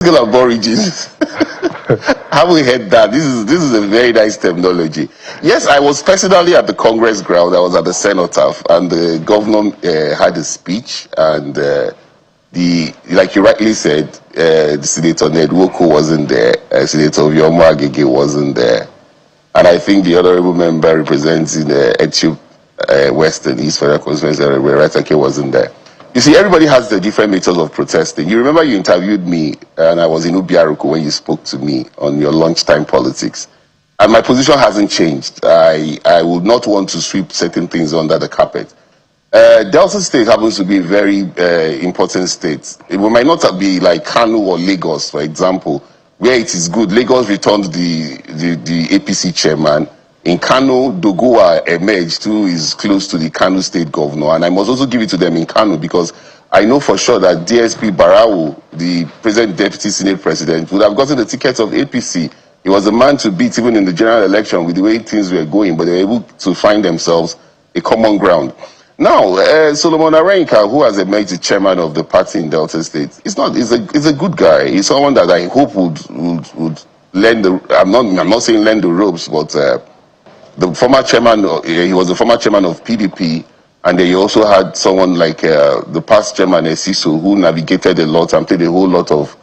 Aborigines. Have we heard that? This is a very nice terminology. Yes, I was personally at the Congress ground. I was at the cenotaph, and the governor had a speech, and like you rightly said, the Senator Ned Nwoko wasn't there. Senator Vyomo Agege wasn't there, and I think the honourable member representing Etiop Western East Federal Constituency, Retake, wasn't there. You see, everybody has the different methods of protesting. You remember you interviewed me, and I was in Ubiaruku when you spoke to me on your lunchtime politics. And my position hasn't changed. I would not want to sweep certain things under the carpet. Delta State happens to be a very important state. It might not be like Kano or Lagos, for example, where it is good. Lagos returned the APC chairman. In Kano, Dogowa emerged, who is close to the Kano state governor. And I must also give it to them in Kano because I know for sure that DSP Barau, the present deputy senate president, would have gotten the ticket of APC. He was the man to beat even in the general election with the way things were going, but they were able to find themselves a common ground. Now, Solomon Arenka, who has emerged the chairman of the party in Delta State, he's a good guy. He's someone that I hope would lend the, I'm not saying lend the ropes, but the former chairman, he was the former chairman of PDP, and then you also had someone like the past chairman, Esiso, who navigated a lot and played a whole lot of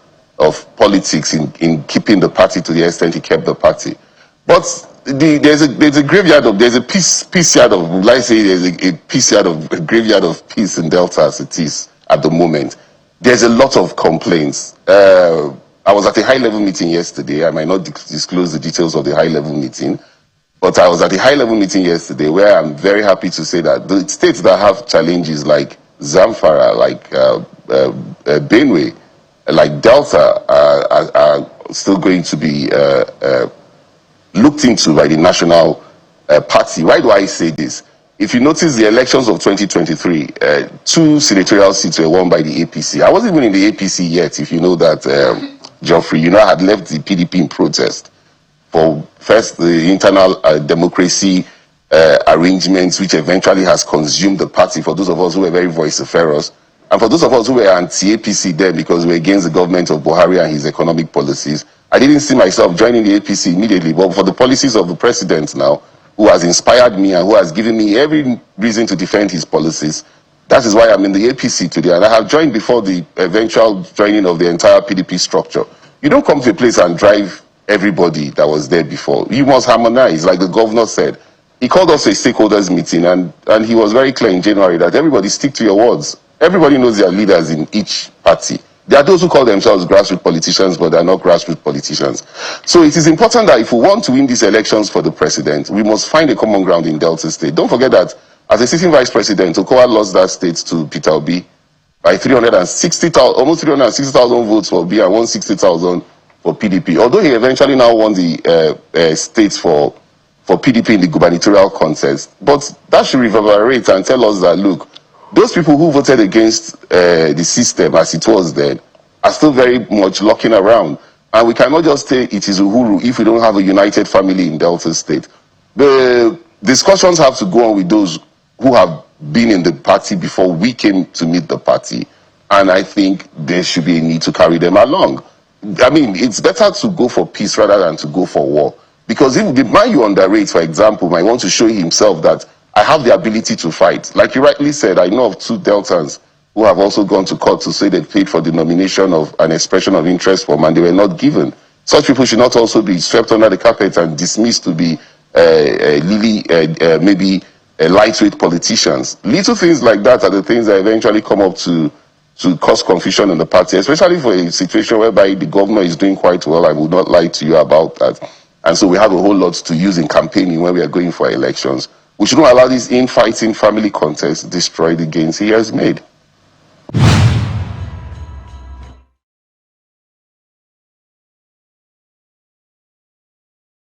politics in keeping the party to the extent he kept the party. But there's a graveyard of, there's a peace yard of, let's say there's a peace yard of, a graveyard of peace in Delta as it is at the moment. There's a lot of complaints. I was at a high-level meeting yesterday. I might not disclose the details of the high-level meeting, but I was at a high-level meeting yesterday where I'm very happy to say that the states that have challenges like Zamfara, like Benue, like Delta are still going to be looked into by the National Party. Why do I say this? If you notice the elections of 2023, 2 senatorial seats were won by the APC. I wasn't even in the APC yet, if you know that, Geoffrey. You know, I had left the PDP in protest for first the internal democracy arrangements, which eventually has consumed the party, for those of us who were very vociferous, and for those of us who were anti-APC then because we were against the government of Buhari and his economic policies. I didn't see myself joining the APC immediately, but for the policies of the president now, who has inspired me and who has given me every reason to defend his policies, that is why I'm in the APC today, and I have joined before the eventual joining of the entire PDP structure. You don't come to a place and drive everybody that was there before. You must harmonize, like the governor said. He called us a stakeholders meeting, and he was very clear in January that everybody stick to your words. Everybody knows their leaders in each party. There are those who call themselves grassroots politicians, but they are not grassroots politicians. So it is important that if we want to win these elections for the president, we must find a common ground in Delta State. Don't forget that as a sitting vice president, Okowa lost that state to Peter Obi by almost 360,000 votes for Obi and 160,000 for PDP. Although he eventually now won the states for PDP in the gubernatorial contest. But that should reverberate and tell us that, look, those people who voted against the system as it was then are still very much looking around. And we cannot just say it is Uhuru if we don't have a united family in Delta State. The discussions have to go on with those who have been in the party before we came to meet the party. And I think there should be a need to carry them along. I mean, it's better to go for peace rather than to go for war. Because if the man you underrate, for example, might want to show himself that I have the ability to fight. Like you rightly said, I know of 2 Deltans who have also gone to court to say they paid for the nomination of an expression of interest form and they were not given. Such people should not also be swept under the carpet and dismissed to be maybe lightweight politicians. Little things like that are the things that eventually come up to cause confusion in the party, especially for a situation whereby the governor is doing quite well. I would not lie to you about that. And so we have a whole lot to use in campaigning when we are going for elections. We shouldn't allow this infighting family contests destroy the gains he has made.